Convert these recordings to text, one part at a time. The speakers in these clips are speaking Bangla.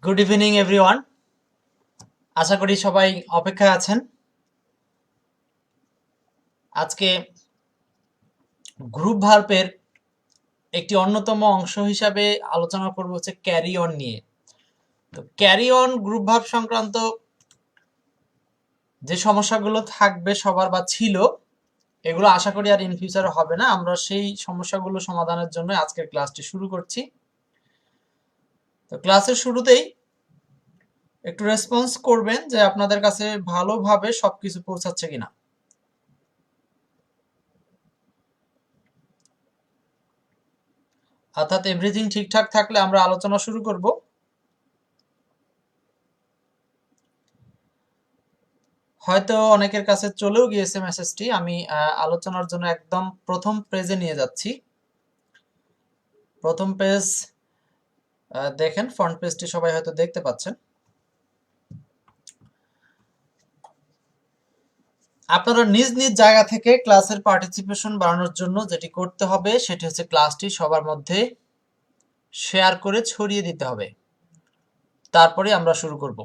Good evening everyone. আশা করি সবাই অপেক্ষায় আছেন। আজকে গ্রুপ ভার্বের একটি অন্যতম অংশ হিসাবে আলোচনা করব হচ্ছে ক্যারি অন নিয়ে। তো ক্যারি অন গ্রুপ ভার্ব সংক্রান্ত যে সমস্যাগুলো থাকবে সবার বা ছিল, এগুলো আশা করি আর ইন ফিউচারে হবে না। আমরা সেই সমস্যাগুলো সমাধানের জন্য আজকের ক্লাসটি শুরু করছি। তো ক্লাসের শুরুতেই একটু রেসপন্স করবেন যে আপনাদের কাছে ভালোভাবে সবকিছু পৌঁছাচ্ছে কিনা। অর্থাৎ এভরিথিং ঠিকঠাক থাকলে আমরা আলোচনা শুরু করব। হয়তো অনেকের কাছে চলেও গিয়েছে মেসেজটি। আমি আলোচনার জন্য একদম প্রথম পেজে নিয়ে যাচ্ছি। প্রথম পেজ দেখেন, ফ্রন্ট পেজটি সবাই হয়তো দেখতে পাচ্ছেন। আপনারা নিজ নিজ জায়গা থেকে ক্লাসের পার্টিসিপেশন বাড়ানোর জন্য যেটি করতে হবে সেটি হচ্ছে ক্লাসটি সবার মধ্যে শেয়ার করে ছড়িয়ে দিতে হবে। তারপরে আমরা শুরু করব।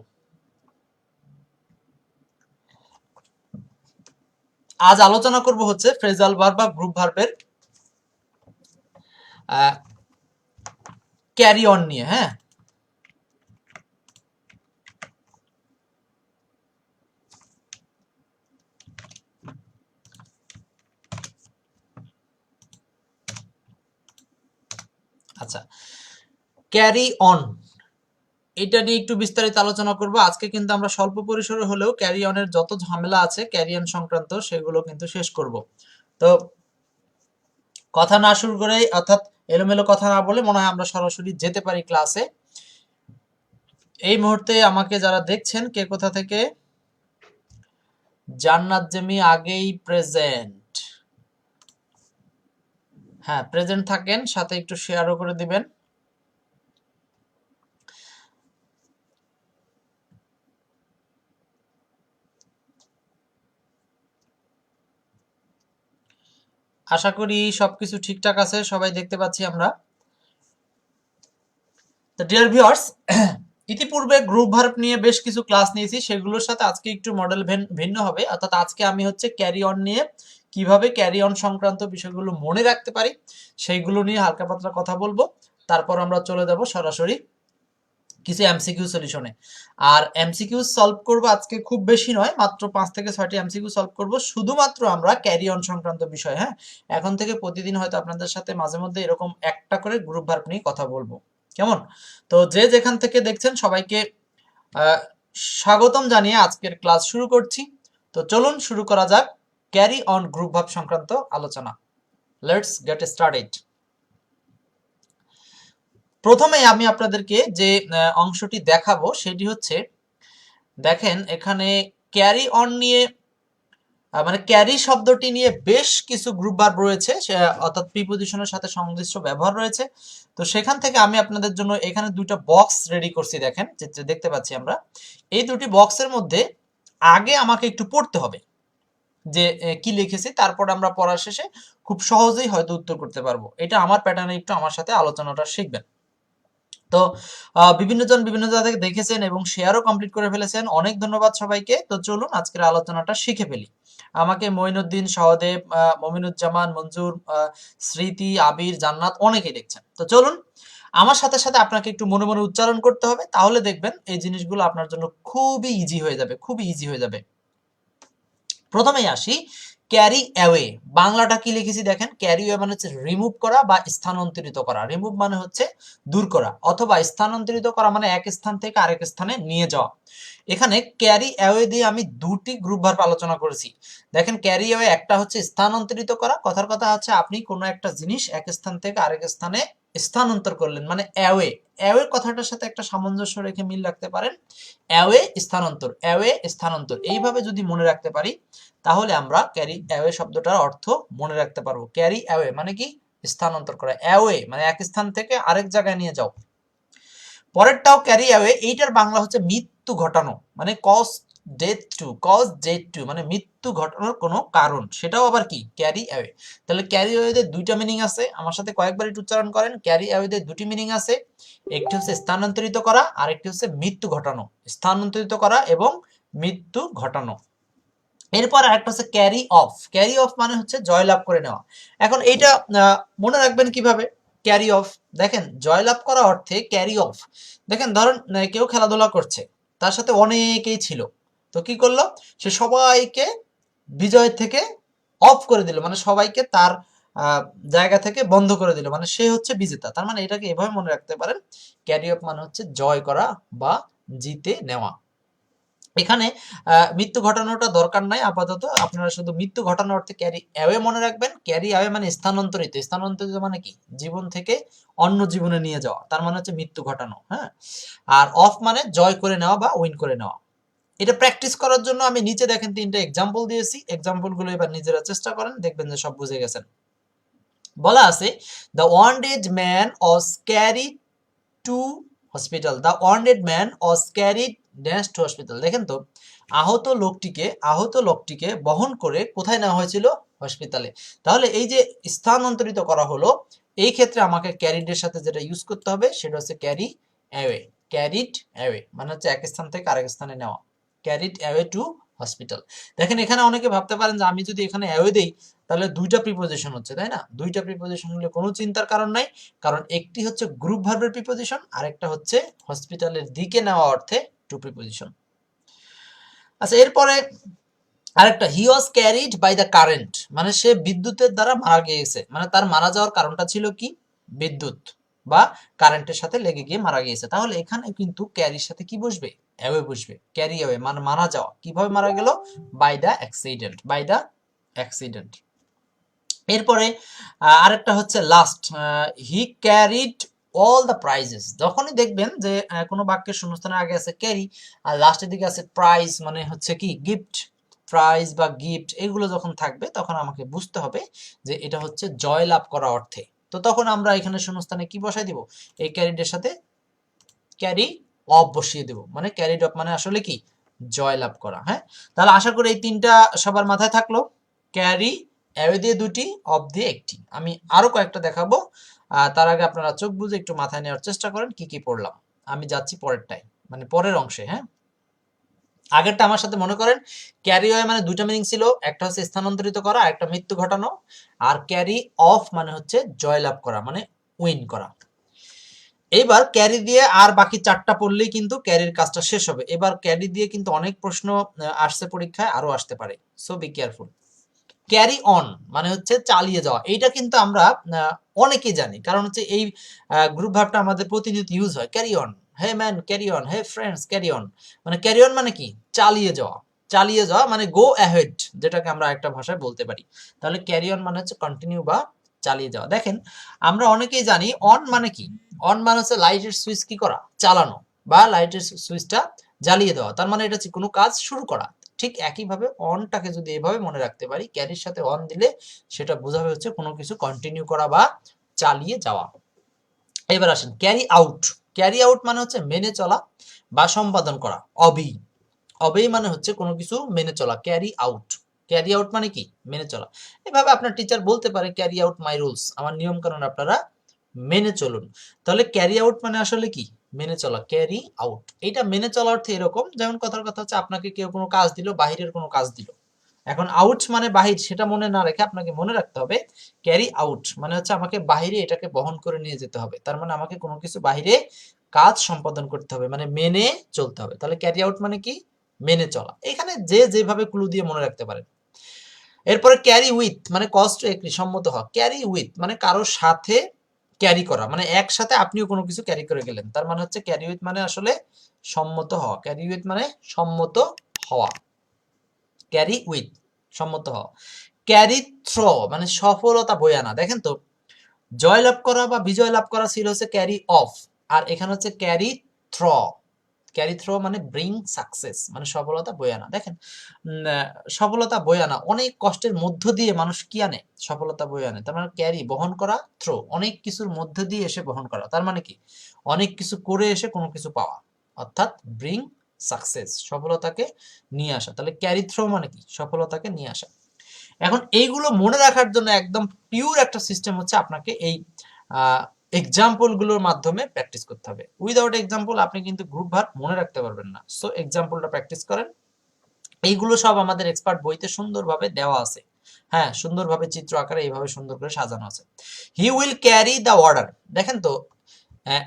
আজ আলোচনা করব হচ্ছে ফ্রেজাল ভার্ব বা গ্রুপ ভার্বের ক্যারি অন নিয়ে। হ্যাঁ, আচ্ছা, ক্যারি অন এটা নিয়ে একটু বিস্তারিত আলোচনা করব আজকে। কিন্তু আমরা স্বল্প পরিসরে হলেও ক্যারি অনের যত ঝামেলা আছে ক্যারি অন সংক্রান্ত সেগুলো কিন্তু শেষ করব। তো কথা না শুরু করে, অর্থাৎ এলোমেলো কথা না বলে, মনে হয় আমরা সরাসরি যেতে পারি ক্লাসে। এই মুহূর্তে আমাকে যারা দেখছেন কে কোথা থেকে, জান্নাত জেমি আগেই প্রেজেন্ট। হ্যাঁ, প্রেজেন্ট থাকেন, সাথে একটু শেয়ারও করে দিবেন। আশা করি সবকিছু ঠিকঠাক আছে, সবাই দেখতে পাচ্ছি আমরা। তো ডিয়ার ভিউয়ার্স, ইতিপূর্বে গ্রুপ ভার্ব নিয়ে বেশ কিছু ক্লাস নিয়েছি, সেগুলোর সাথে আজকে একটু মডেল ভিন্ন হবে। অর্থাৎ আজকে আমি হচ্ছে ক্যারি অন নিয়ে, কিভাবে ক্যারি অন সংক্রান্ত বিষয়গুলো মনে রাখতে পারি সেইগুলো নিয়ে হালকা পাতলা কথা বলবো। তারপর আমরা চলে যাব সরাসরি কিছু এমসিকিউ সলিউশনে। আর এমসিকিউ সলভ করব আজকে খুব বেশি নয়, মাত্র 5 থেকে 6টি এমসিকিউ সলভ করব, শুধুমাত্র আমরা ক্যারি অন সংক্রান্ত বিষয়। হ্যাঁ, এখন থেকে প্রতিদিন হয়তো আপনাদের সাথে মাঝে মধ্যে এরকম একটা করে গ্রুপ ভার্ব নিয়ে কথা বলবো, কেমন? তো যে যেখান থেকে দেখছেন সবাইকে স্বাগতম জানিয়ে আজকের ক্লাস শুরু করছি। তো চলুন শুরু করা যাক ক্যারি অন গ্রুপ ভার্ব সংক্রান্ত আলোচনা। Let's get started. প্রথমে আমি আপনাদেরকে যে অংশটি দেখাবো সেটি হচ্ছে, দেখেন এখানে ক্যারি অন নিয়ে, মানে ক্যারি শব্দটি নিয়ে বেশ কিছু গ্রুপ ভার্ব রয়েছে, অর্থাৎ প্রিপজিশনের সাথে সংশ্লিষ্ট ব্যবহার রয়েছে। তো সেখান থেকে আমি আপনাদের জন্য এখানে দুইটা বক্স রেডি করছি। দেখেন চিত্রে দেখতে পাচ্ছি আমরা। এই দুটি বক্সের মধ্যে আগে আমাকে একটু পড়তে হবে যে কি লিখেছি, তারপর আমরা পড়ার শেষে খুব সহজেই হয়তো উত্তর করতে পারবো। এটা আমার প্যাটার্নে একটু আমার সাথে আলোচনাটা শিখবেন। তো বিভিন্ন জন বিভিন্ন জায়গা থেকে দেখেছেন এবং শেয়ারও কমপ্লিট করে ফেলেছেন, অনেক ধন্যবাদ সবাইকে। তো চলুন আজকের আলোচনাটা শিখে ফেলি। আমাকে মঈনুদ্দিন, সহদেব, মমিনুজ্জামান, মঞ্জুর, স্মৃতি, আবির, জান্নাত অনেকেই দেখছেন। তো চলুন আমার সাথে সাথে আপনাকে একটু মনে মনে উচ্চারণ করতে হবে, তাহলে দেখবেন এই জিনিসগুলো আপনার জন্য খুবই ইজি হয়ে যাবে, খুবই ইজি হয়ে যাবে। প্রথমেই আসি ক্যারি অ্যাওয়ে। বাংলাটা কি লিখেছি দেখেন, ক্যারি অ্যাওয়ে মানে হচ্ছে রিমুভ করা বা স্থানান্তরিত করা। রিমুভ মানে হচ্ছে দূর করা, অথবা স্থানান্তরিত করা মানে এক স্থান থেকে আরেক স্থানে নিয়ে যাওয়া। এখানে ক্যারি অ্যাওয়ে দিয়ে আমি দুটি গ্রুপ ভার্ব আলোচনা করেছি। দেখেন ক্যারি অ্যাওয়ে একটা হচ্ছে স্থানান্তরিত করা, কথার কথা হচ্ছে আপনি কোনো একটা জিনিস এক স্থান থেকে আরেক স্থানে স্থানান্তর করলেন, মানে অ্যাওয়ে। অ্যাওয়ে কথাটার সাথে একটা সামঞ্জস্য রেখে মিল রাখতে পারেন। অ্যাওয়ে স্থানান্তর, অ্যাওয়ে স্থানান্তর, এইভাবে যদি মনে রাখতে পারি তাহলে আমরা ক্যারি অ্যাওয়ে শব্দটার অর্থ মনে রাখতে পারবো। ক্যারি অ্যাওয়ে মানে কি? স্থানান্তর করা। অ্যাওয়ে মানে এক স্থান থেকে আরেক জায়গায় নিয়ে যাও। পরেরটাও ক্যারি অ্যাওয়ে, এইটার বাংলা হচ্ছে মৃত্যু ঘটানো, মানে cause death to, cause death to মানে মৃত্যু ঘটানোর কোনো কারণ, সেটাও আবার কি ক্যারি অ্যাওয়ে। তাহলে ক্যারি অ্যাওয়েতে দুইটা মিনিং আছে, আমার সাথে কয়েকবার একটু উচ্চারণ করেন। ক্যারি অ্যাওয়েতে দুটি মিনিং আছে, একটি হচ্ছে স্থানান্তরিত করা আর একটি হচ্ছে মৃত্যু ঘটানো। স্থানান্তরিত করা এবং মৃত্যু ঘটানো। এরপর আরেকটা হচ্ছে ক্যারি অফ। ক্যারি অফ মানে হচ্ছে জয়লাভ করে নেওয়া। এখন এইটা মনে রাখবেন কিভাবে ক্যারি অফ। দেখেন জয়লাভ করা অর্থে ক্যারি অফ। দেখেন ধরেন কেউ খেলাধুলা করছে, তার সাথে অনেকেই ছিল, তো কি করলো, সে সবাইকে বিজয় থেকে অফ করে দিল, মানে সবাইকে তার জায়গা থেকে বন্ধ করে দিল, মানে সে হচ্ছে বিজেতা। তার মানে এটাকে এভাবে মনে রাখতে পারেন, ক্যারি অফ মানে হচ্ছে জয় করা বা জিতে নেওয়া। এখানে মৃত্যু ঘটানোটা দরকার নাই আপাতত, আপনারা শুধু মৃত্যু ঘটানোর অর্থে ক্যারি অ্যাওয়ে মনে রাখবেন। ক্যারি অ্যাওয়ে মানে স্থানান্তরিত। স্থানান্তরিত মানে কি, জীবন থেকে অন্য জীবনে নিয়ে যাওয়া, তার মানে হচ্ছে মৃত্যু ঘটানো। হ্যাঁ, আর অফ মানে জয় করে নেওয়া বা উইন করে নেওয়া। এটা প্র্যাকটিস করার জন্য আমি নিচে দেখেন 3টা এক্সাম্পল দিয়েছি, এক্সাম্পল গুলো এবার নিজেরা চেষ্টা করেন, দেখবেন যে সব বুঝে গেছেন। বলা আছে the wanted man was carried two hospital. The wanted man was carried dash two hospital. দেখেন তো, আহত লোকটিকে বহন করে কোথায় নেওয়া হয়েছিল, হসপিটালে। তাহলে এই যে স্থানান্তরিত করা হলো, এই ক্ষেত্রে আমাকে ক্যারিডের সাথে যেটা ইউজ করতে হবে সেটা হচ্ছে ক্যারি অ্যাওয়ে। ক্যারিড অ্যাওয়ে মানে হচ্ছে এক স্থান থেকে আরেক স্থানে নেওয়া, ক্যারিড অ্যাওয়ে টু হসপিটাল। দেখেন এখানে অনেকে ভাবতে পারেন যে আমি যদি এখানে অ্যাওয়ে দেই তাহলে দুইটা প্রিপোজিশন হচ্ছে, তাই না? দুইটা প্রিপোজিশন হলে কোনো চিন্তার কারণ নাই, কারণ একটি হচ্ছে গ্রুপ ভার্বের প্রিপোজিশন আর একটা হচ্ছে হসপিটালের দিকে নেওয়া অর্থে টু প্রিপোজিশন। আচ্ছা, এরপরে আরেকটা, he was carried by the current, মানে সে বিদ্যুতের দ্বারা মারা গিয়েছে, মানে তার মারা যাওয়ার কারণটা ছিল কি, বিদ্যুৎ বা কারেন্টের সাথে লেগে গিয়ে মারা গিয়েছে। তাহলে এখানে কিন্তু ক্যারির সাথে কি বসবে, অ্যাওয়ে বসবে। ক্যারি অ্যাওয়ে মানে মারা যাওয়া। কিভাবে মারা গেল, by the accident, by the accident. এরপরে আরেকটা হচ্ছে last, he carried all the prizes. যখনই দেখবেন যে কোনো বাক্যের শূন্যস্থানের আগে আছে ক্যারি আর লাস্টের দিকে আছে প্রাইজ, মানে হচ্ছে কি গিফট, প্রাইজ বা গিফট, এগুলো যখন থাকবে তখন আমাকে বুঝতে হবে যে এটা হচ্ছে জয় লাভ করা অর্থে। তো তখন আমরা এখানে শূন্যস্থানে কি বসাই দিব, এই ক্যারিডের সাথে ক্যারি অফ বসিয়ে দেব, মানে ক্যারিড অফ মানে আসলে কি, জয় লাভ করা। হ্যাঁ, তাহলে আশা করি এই তিনটা সবার মাথায় থাকলো, ক্যারি অ্যাওয়ে দিয়ে দুটি, অফ দিয়ে একটি। আমি আরো কয়েকটা দেখাবো, তার আগে আপনারা চোখ বুজে একটু মাথায় নেওয়ার চেষ্টা করেন কি কি পড়লাম। আমি যাচ্ছি পরেরটাই, মানে পরের অংশে। হ্যাঁ, আগেরটা আমার সাথে মনে করেন, ক্যারি অ্যাওয়ে মানে দুইটা মিনিং ছিল, একটা হচ্ছে স্থানান্তরিত করা, একটা মৃত্যু ঘটানো। আর ক্যারি অফ মানে হচ্ছে জয়লাভ করা, মানে উইন করা। এবার ক্যারি দিয়ে আর বাকি 4টা পড়লেই কিন্তু ক্যারির কাজটা শেষ হবে। এবার ক্যারি দিয়ে কিন্তু অনেক প্রশ্ন আসছে পরীক্ষায়, আরো আসতে পারে, so be careful. Carry on মানে হচ্ছে চালিয়ে যাওয়া। এইটা কিন্তু আমরা অনেকেই জানি, কারণ হচ্ছে এই গ্রুপ ভার্বটা আমাদের প্রতিনিয়ত ইউজ হয়। Carry on, hey man carry on, hey friends carry on. মানে ক্যারি অন মানে কি, চালিয়ে যাওয়া। চালিয়ে যাওয়া মানে গো অ্যাহেড, যেটাকে আমরা একটা ভাষায় বলতে পারি। তাহলে ক্যারি অন মানে হচ্ছে কন্টিনিউ বা চালিয়ে যাওয়া। দেখেন আমরা অনেকেই জানি অন মানে কি, অন মানে হচ্ছে লাইটের সুইচ কি করা, চালানো, বা লাইটের সুইচটা জ্বালিয়ে দেওয়া, তার মানে এটা হচ্ছে কোনো কাজ শুরু করা। ঠিক একইভাবে অনটাকে যদি এভাবে মনে রাখতে পারি, ক্যারির সাথে অন দিলে সেটা বোঝাবে হচ্ছে কোনো কিছু কন্টিনিউ করা বা চালিয়ে যাওয়া। এবার আসেন ক্যারি আউট। ক্যারি আউট মানে হচ্ছে মেনে চলা বা সম্পাদন করা। অবি, অবেই মানে হচ্ছে কোনো কিছু মেনে চলা। ক্যারি আউট, ক্যারি আউট মানে কি, মেনে চলা। এভাবে আপনার টিচার বলতে পারে ক্যারি আউট মাই রুলস, আমার নিয়ম কানুন আপনারা মেনে চলুন। তাহলে ক্যারি আউট মানে আসলে কি, মেনে চলা। ক্যারি আউট এটা মেনে চলা অর্থে এরকম, যেমন কথার কথা হচ্ছে আপনাকে কেউ কোনো কাজ দিল, বাহিরের কোনো কাজ দিল, এখন আউট মানে বাহির, সেটা মনে না রেখে আপনাকে মনে রাখতে হবে ক্যারি আউট মানে হচ্ছে আমাকে বাহিরে এটাকে বহন করে নিয়ে যেতে হবে, তার মানে আমাকে কোনো কিছু বাহিরে কাজ সম্পাদন করতে হবে, মানে মেনে চলতে হবে। তাহলে ক্যারি আউট মানে কি, মেনে চলা। এখানে যে যেভাবে ক্লু দিয়ে মনে রাখতে পারেন। এরপরে ক্যারি উইথ মানে কজ টু এগ্রি, সম্মত হওয়া। ক্যারি উইথ মানে কারোর সাথে ক্যারি করা, মানে একসাথে আপনিও কোনো কিছু ক্যারি করে গেলেন, তার মানে হচ্ছে ক্যারি উইথ মানে আসলে সম্মত হওয়া। ক্যারি উইথ মানে সম্মত হওয়া, ক্যারি উইথ সম্মত হওয়া। ক্যারি থ্রো মানে সফলতা বয়ে আনা। দেখেন তো, জয় লাভ করা বা বিজয় লাভ করা ছিল হচ্ছে ক্যারি অফ, আর এখানে হচ্ছে ক্যারি থ্র। ক্যারি থ্রো মানে ব্রিং সাকসেস, মানে সফলতা বয়ে আনা। দেখেন সফলতা বয়ে আনা, অনেক কষ্টের মধ্য দিয়ে মানুষ কি আনে, সফলতা বয়ে আনে। তার মানে ক্যারি বহন করা, থ্রো অনেক কিছুর মধ্য দিয়ে এসে বহন করা, তার মানে কি অনেক কিছু করে এসে কোনো কিছু পাওয়া, অর্থাৎ ব্রিং সাকসেস, সফলতাকে নিয়ে আসা। তাহলে ক্যারি থ্রো মানে কি? সফলতাকে নিয়ে আসা। এখন এইগুলো মনে রাখার জন্য একদম পিওর একটা সিস্টেম হচ্ছে আপনাকে এই এক্সাম্পল গুলোর মাধ্যমে প্র্যাকটিস করতে হবে। উইদাউট এক্সাম্পল আপনি কিন্তু গ্রুপ ভার্ব মনে রাখতে পারবেন না। সো এক্সাম্পলটা প্র্যাকটিস করেন। এইগুলো সব আমাদের এক্সপার্ট বইতে সুন্দরভাবে দেওয়া আছে। হ্যাঁ, সুন্দরভাবে চিত্র আকারে এইভাবে সুন্দর করে সাজানো আছে। He will carry the order. দেখেন তো,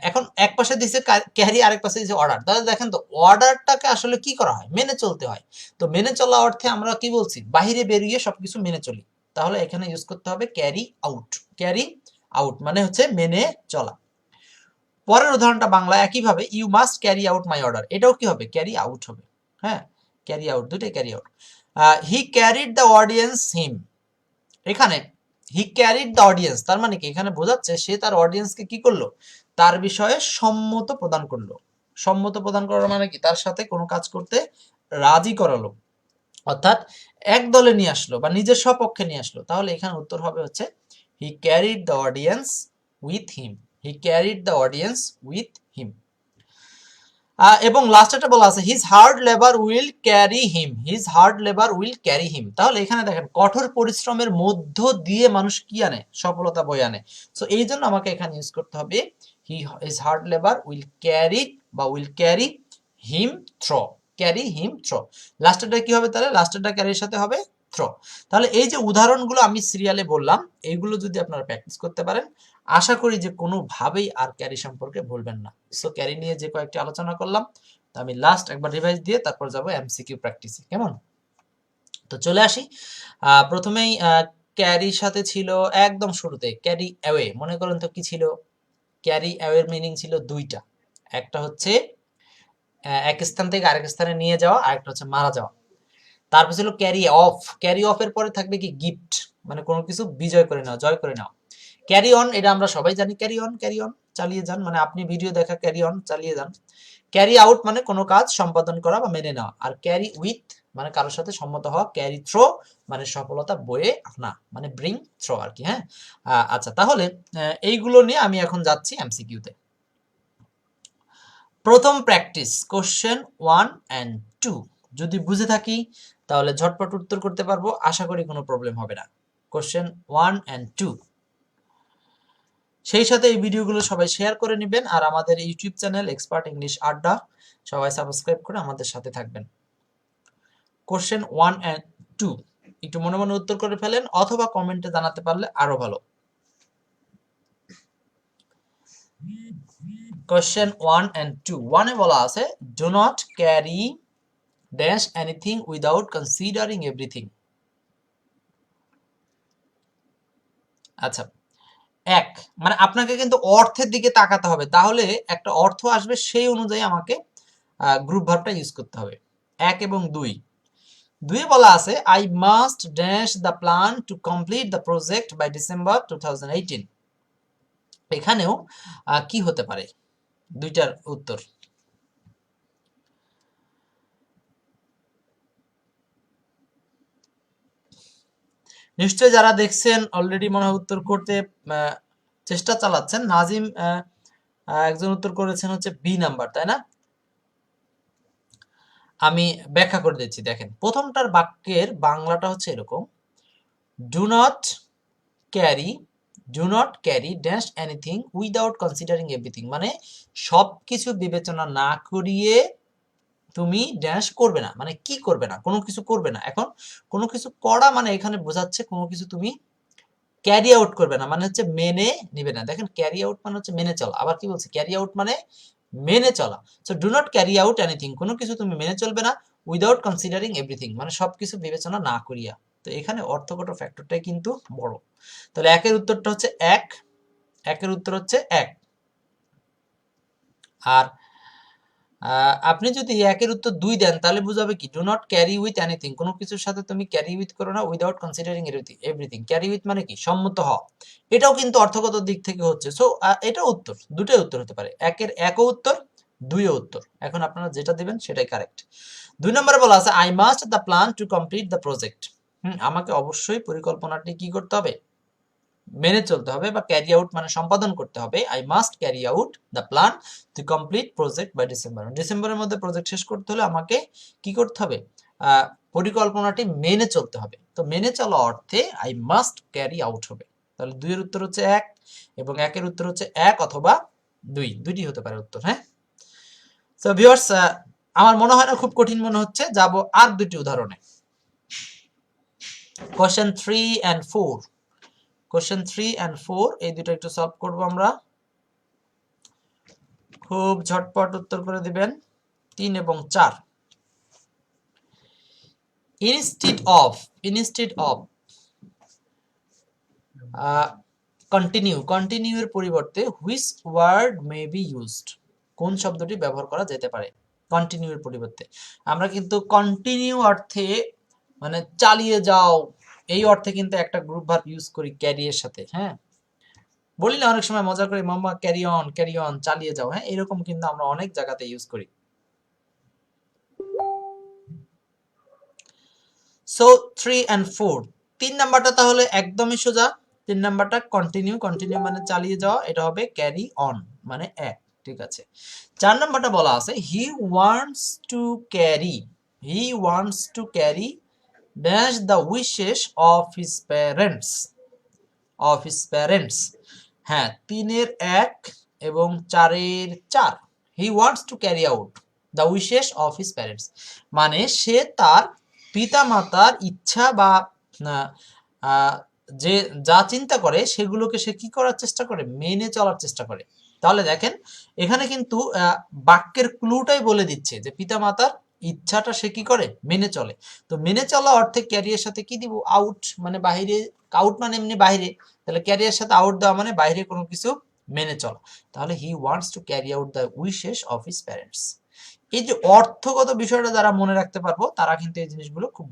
এখন এক পাশে দিছে ক্যারি, আরেক পাশে দিছে অর্ডার। তাহলে দেখেন তো অর্ডারটাকে আসলে কি করা হয়? মেনে চলতে হয়। তো মেনে চলা অর্থে আমরা কি বলছি? বাহিরে বেরিয়ে সবকিছু মেনে চলি। তাহলে এখানে ইউজ করতে হবে ক্যারি আউট। ক্যারি আউট মানে হচ্ছে মেনে চলা। পরের উদাহরণটা বাংলা একইভাবে, you must carry out my order. এটাও কি হবে? ক্যারি আউট হবে। হ্যাঁ, ক্যারি আউট, দুটোই carry out. He carried the audience him. এখানে হি ক্যারিড দ্য অডিয়েন্স তার মানে কি? এখানে বোঝাচ্ছে সে তার অডিয়েন্সকে কি করলো? তার বিষয়ে সম্মত প্রদান করলো। সম্মত প্রদান করার মানে কি? তার সাথে কোনো কাজ করতে রাজি করালো, অর্থাৎ এক দলে নিয়ে আসলো বা নিজের সপক্ষে নিয়ে আসলো। তাহলে এখানে উত্তর হবে হচ্ছে he carried the audience with him. He carried the audience with him. এবং লাস্টেটা বলা আছে his hard labour will carry him. His hard labour will carry him. তাহলে এখানে দেখেন কঠোর পরিশ্রমের মধ্য দিয়ে মানুষ কি আনে? সফলতা বয়ে আনে। সো এই জন্য আমাকে এখানে ইউজ করতে হবে his hard labour will carry বা will carry him through. Carry him through. লাস্টেরটা কি হবে তাহলে? লাস্টেরটা ক্যারির সাথে হবে থ্রো। তাহলে এই যে উদাহরণগুলো আমি সিরিয়ালে বললাম, এইগুলো যদি আপনারা প্র্যাকটিস করতে পারেন, আশা করি যে কোনোভাবেই আর ক্যারি সম্পর্কে ভুলবেন না। সো ক্যারি নিয়ে যে কয়েকটি আলোচনা করলাম, তো আমি লাস্ট একবার রিভাইজ দিয়ে তারপর যাব এমসিকিউ প্র্যাকটিসে। কেমন? তো চলে আসি। প্রথমেই ক্যারির সাথে ছিল একদম শুরুতে ক্যারি অ্যাওয়ে। মনে করেন তো কি ছিল? ক্যারি অ্যাওয়ের মিনিং ছিল দুইটা। একটা হচ্ছে এক স্থান থেকে আরেক স্থানে নিয়ে যাওয়া, আরেকটা হচ্ছে মারা যাওয়া। তারপর ছিল ক্যারি অফ। ক্যারি অফের পরে থাকবে কি? গিফট, মানে কোনো কিছু বিজয় করে নেওয়া, জয় করে নেওয়া। ক্যারি অন, এটা আমরা সবাই জানি। ক্যারি অন, ক্যারি অন, চালিয়ে যান, মানে আপনি ভিডিও দেখা ক্যারি অন, চালিয়ে যান। ক্যারি আউট মানে কোনো কাজ সম্পাদন করা বা মেনে নেওয়া। আর ক্যারি উইথ মানে কারোর সাথে সম্মত হওয়া। ক্যারি থ্রো মানে সফলতা বয়ে আনা, মানে ব্রিং থ্রো আর কি। হ্যাঁ, আচ্ছা, তাহলে এইগুলো নিয়ে আমি এখন যাচ্ছি এমসিকিউতে। প্রথম প্র্যাকটিস, কোশ্চেন 1 and 2 যদি বুঝে থাকি তাহলে ঝটপট উত্তর করতে পারবো, আশা করি কোনো প্রবলেম হবে না। Question 1 and 2। সেই সাথে এই ভিডিওগুলো সবাই শেয়ার করে নেবেন, আর আমাদের ইউটিউব চ্যানেল এক্সপার্ট ইংলিশ আড্ডা সবাই সাবস্ক্রাইব করে আমাদের সাথে থাকবেন। কোশ্চেন 1 and 2 একটু মনে মনে উত্তর করে ফেলেন, অথবা কমেন্টে জানাতে পারলে আরো ভালো। কোশ্চেন 1 and 2, 1 এ বলা আছে do not carry dash anything without considering everything. আচ্ছা, এক মানে আপনাকে কিন্তু অর্থের দিকে তাকাতে হবে, তাহলে একটা অর্থ আসবে, সেই অনুযায়ী আমাকে গ্রুপ ভার্বটা ইউজ করতে হবে। 1 এবং 2। 2 বলা আছে I must dash the plan to complete the project by December 2018। এখানেও কি হতে পারে? দুইটার উত্তর। নিশ্চয় যারা দেখছেন অলরেডি মনে হয় উত্তর করতে চেষ্টা চালাচ্ছেন। নাজিম একজন উত্তর করেছেন হচ্ছে বি নাম্বার, তাই না? আমি ব্যাখ্যা করে দিচ্ছি। দেখেন, প্রথমটার বাক্যের বাংলাটা হচ্ছে এরকম, do not carry, do not carry dash anything without considering everything, মানে সবকিছু বিবেচনা না করিয়ে তুমি ড্যাশ করবে না, মানে কি করবে না? কোনো কিছু করবে না। এখন কোনো কিছু করা মানে এখানে বোঝাচ্ছে কোনো কিছু তুমি ক্যারি আউট করবে না, মানে হচ্ছে মেনে নিবে না। দেখেন, ক্যারি আউট মানে হচ্ছে মেনে চলা। আবার কি বলছে? ক্যারি আউট মানে মেনে চলা। So do not carry out anything, কোনো কিছু তুমি মেনে চলবে না, উইদাউট কনসিডারিং এভরিথিং মানে সবকিছু বিবেচনা না করিয়া। তো এখানে অর্থগত ফ্যাক্টরটাই কিন্তু বড়। তাহলে একের উত্তরটা হচ্ছে এক, একের উত্তর হচ্ছে এক। আর আপনি যদি একের উত্তর 2 দেন তাহলে বুঝাবে কি? Do not carry with anything, কোনো কিছুর সাথে তুমি ক্যারি উইথ করো না, without considering everything. Carry with মানে কি? সম্মত হওয়া। এটাও কিন্তু অর্থগত দিক থেকে হচ্ছে। সো এটা উত্তর, দুটোই উত্তর হতে পারে। একের একও উত্তর, 2 উত্তর। এখন আপনারা যেটা দিবেন সেটাই কারেক্ট। 2 নম্বরে বলা আছে I must the plan to complete the project. আমাকে অবশ্যই পরিকল্পনাটি কি করতে হবে? মেনে চলতে হবে, বা ক্যারি আউট মানে সম্পাদন করতে হবে। I must carry out the plan to complete project by December. ডিসেম্বরের মধ্যে প্রজেক্ট শেষ করতে হলে আমাকে কি করতে হবে? পরিকল্পনাটি মেনে চলতে হবে। তো মেনে চলা অর্থে আই মাস্ট ক্যারি আউট হবে। তাহলে 2 এর উত্তর হচ্ছে 1 এবং 1 এর উত্তর হচ্ছে 1 অথবা 2, দুইটি হতে পারে উত্তর। হ্যাঁ, সো ভিউয়ার্স, আমার মনে হয় না খুব কঠিন মনে হচ্ছে। যাব আর দুটি উদাহরণে। কোশ্চেন 3 and 4, কোশ্চেন 3 and 4 এই দুটো একটু সলভ করব আমরা। খুব ঝটপট উত্তর করে দিবেন। 3 এবং 4। instead of continue এর পরিবর্তে which word may be used, কোন শব্দটি ব্যবহার করা যেতে পারে কন্টিনিউ এর পরিবর্তে? আমরা কিন্তু কন্টিনিউ অর্থে মানে চালিয়ে যাও এই অর্থে কিন্তু একটা গ্রুপ ভার্ব ইউজ করি ক্যারি এর সাথে। হ্যাঁ, বলি না অনেক সময় মজা করে, মাম্মা ক্যারি অন চালিয়ে যাও। হ্যাঁ, এরকম কিন্তু আমরা অনেক জায়গাতে ইউজ করি। সো 3 and 4, 3 নাম্বারটা তাহলে একদমই সোজা। 3 নাম্বারটা কন্টিনিউ মানে চালিয়ে যাওয়া, এটা হবে ক্যারি অন মানে এক। ঠিক আছে। 4 নাম্বারটা বলা আছে he wants to carry dash the wishes of his parents. হ্যাঁ, 3 এর 1 এবং 4 এর 4। He wants to carry out the wishes of his parents মানে সে তার পিতামাতার ইচ্ছা বা যে যা চিন্তা করে সেগুলোকে সে কি করার চেষ্টা করে? মেনে চলার চেষ্টা করে। তাহলে দেখেন এখানে কিন্তু বাক্যের ক্লুটাই বলে দিচ্ছে যে পিতামাতার ইচ্ছাটা সে কি করে? মেনে চলে। তো মেনে চলা অর্থে ক্যারিয়ার সাথে কি দিব? আউট মানে বাহিরে, আউট মানে এমনি বাহিরে, তাহলে ক্যারিয়ার সাথে আউট দেওয়া মানে বাইরে কোনো কিছু মেনে চলা। তাহলে he wants to carry out the wishes of his parents. এই যে অর্থগত বিষয়টা যারা মনে রাখতে পারবো তারা কিন্তু এই জিনিসগুলো খুব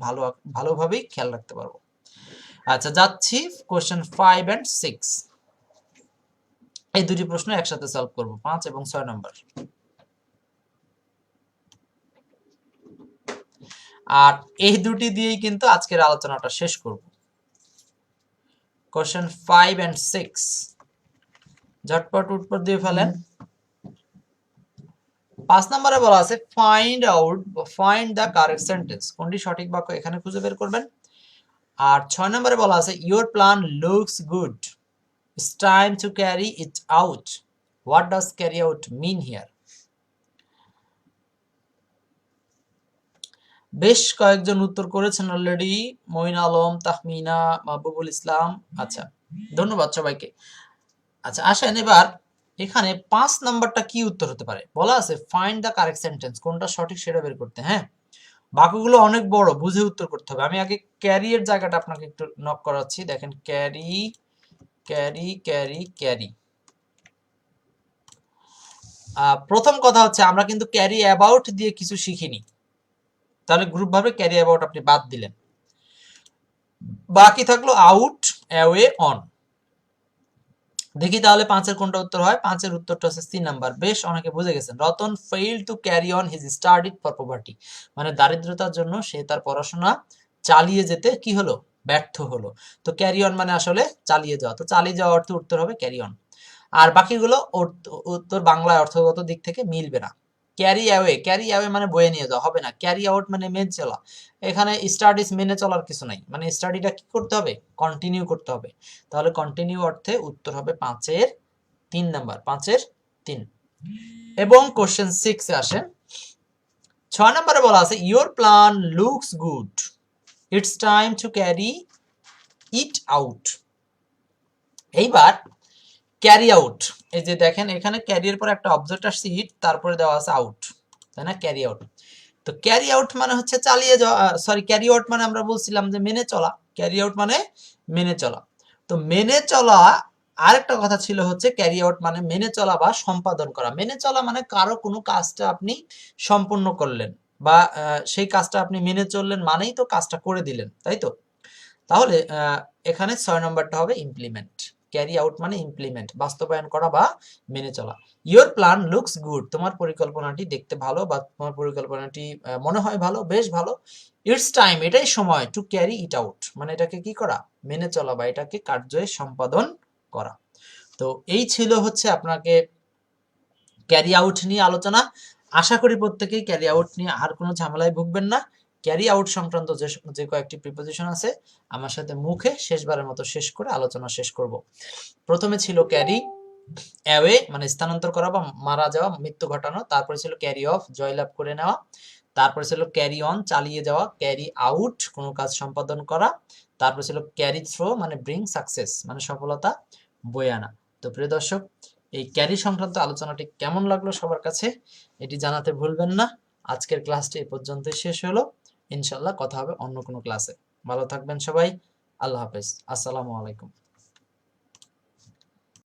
ভালোভাবেই খেয়াল রাখতে পারবো। আচ্ছা, যাচ্ছি কোশ্চেন 5 and 6। এই দুটি প্রশ্ন একসাথে সলভ করব, 5 এবং 6 নম্বর। আর এই দুটি দিয়েই কিন্তু আজকের আলোচনাটা শেষ করব। কোশ্চেন 5 and 6 ঝটপট উত্তর দিয়ে ফেলেন। 5 নম্বরে বলা আছে ফাইন্ড দ্য কারেক্ট সেন্টেন্স, কোনটি সঠিক বাক্য এখানে খুঁজে বের করবেন। আর 6 নম্বরে বলা আছে your plan looks good, it's time to carry it out, what does carry out mean here? বেশ কয়েকজন উত্তর করেছেন অলরেডি, মঈন আলম, তাহমিনা, মাহবুবুল ইসলাম। আচ্ছা, ধন্যবাদ সবাইকে। আচ্ছা, আসেন এবার এখানে 5 নাম্বারটা কি উত্তর হতে পারে? বলা আছে ফাইন্ড দ্য কারেক্ট সেন্টেন্স, কোনটা সঠিক সেটা বের করতে। হ্যাঁ, বাক্যগুলো অনেক বড়, বুঝে উত্তর করতে হবে। আমি আগে ক্যারি এর জায়গাটা আপনাকে একটু নক করাচ্ছি। দেখেন ক্যারি ক্যারি ক্যারি ক্যারি। প্রথম কথা হচ্ছে আমরা কিন্তু ক্যারি অ্যাবাউট দিয়ে কিছু শিখিনি, তাহলে গ্রুপ ভাবে ক্যারি অ্যাবাউট আপনি বাদ দিলেন। বাকি থাকলো আউট, অ্যাওয়ে, অন। দেখি তাহলে 5 এর কোনটা উত্তর হয়। 5 এর উত্তরটা হচ্ছে সি নাম্বার। বেশ, অনেকে বুঝে গেছেন। Ratan fail to carry on his study for poverty মানে দারিদ্রতার জন্য সে তার পড়াশোনা চালিয়ে যেতে কি হলো? ব্যর্থ হলো। তো ক্যারি অন মানে আসলে চালিয়ে যাওয়া, তো চালিয়ে যাওয়া অর্থে উত্তর হবে ক্যারি অন। আর বাকিগুলো উত্তর বাংলায় অর্থগত দিক থেকে মিলবে না। ক্যারি অ্যাওয়ে মানে বয়ে নিয়ে যাওয়া হবে না। ক্যারি আউট মানে মেনে চলা। এখানে স্টাডিজ মেনে চলার কিছু নাই, মানে স্টাডিটা কি করতে হবে? কন্টিনিউ করতে হবে। তাহলে কন্টিনিউ অর্থে উত্তর হবে 5 এর 3 নাম্বার, 5 এর 3। এবং কোশ্চেন 6 এ আসেন। 6 নম্বরে বলা আছে your plan looks good, it's time to carry it out. এইবার ক্যারি আউট, এই যে দেখেন এখানে ক্যারির পর একটা অবজেক্ট আসছে ইট, তারপরে দেওয়া আছে আউট, তাই না? Carry out. তো ক্যারি আউট মানে হচ্ছে চালিয়ে যাওয়া, সরি ক্যারি আউট মানে আমরা বলছিলাম যে মেনে চলা। ক্যারি আউট মানে মেনে চলা। তো মেনে চলা, আরেকটা কথা ছিল হচ্ছে ক্যারি আউট মানে মেনে চলা বা সম্পাদন করা। মেনে চলা মানে কারো কোনো কাজটা আপনি সম্পূর্ণ করলেন বা সেই কাজটা আপনি মেনে চললেন মানেই তো কাজটা করে দিলেন, তাই তো? তাহলে এখানে 6 নম্বরটা হবে ইমপ্লিমেন্ট। ক্যারি আউট মানে ইমপ্লিমেন্ট, বাস্তবায়ন করা বা মেনে চলা। ইওর প্ল্যান লুকস গুড, তোমার পরিকল্পনাটি দেখতে ভালো বা তোমার পরিকল্পনাটি মনে হয় ভালো, বেশ ভালো। ইটস টাইম, এটাই সময়, টু ক্যারি ইট আউট মানে এটাকে কি করা? মেনে চলা বা এটাকে কার্যে সম্পাদন করা। তো এই ছিল হচ্ছে আপনাকে ক্যারি আউট নিয়ে আলোচনা। আশা করি প্রত্যেকেই ক্যারি আউট নিয়ে আর কোনো ঝামেলায় ভুগবেন না। ক্যারি আউট সংক্রান্ত যে কয়েকটি প্রিপোজিশন আছে আমার সাথে মুখে শেষবারের মতো শেষ করে আলোচনা শেষ করব। প্রথমে ছিল ক্যারি অ্যাওয়ে মানে স্থানান্তর করা বা মারা যাওয়া, মৃত্যু ঘটানো। তারপরে ছিল ক্যারি অফ জয়লাভ করে নেওয়া। তারপরে ছিল ক্যারি অন চালিয়ে যাওয়া। ক্যারি আউট কোনো কাজ সম্পাদন করা। তারপরে ছিল ক্যারি থ্রো মানে ব্রিং সাকসেস মানে সফলতা বয়ে আনা। তো প্রিয় দর্শক, এই ক্যারি সংক্রান্ত আলোচনাটি কেমন লাগলো সবার কাছে এটি জানাতে ভুলবেন না। আজকের ক্লাসটি এ পর্যন্তই শেষ হলো। ইনশাল্লাহ কথা হবে অন্য কোনো ক্লাসে। ভালো থাকবেন সবাই। আল্লাহ হাফেজ। আসসালামু আলাইকুম।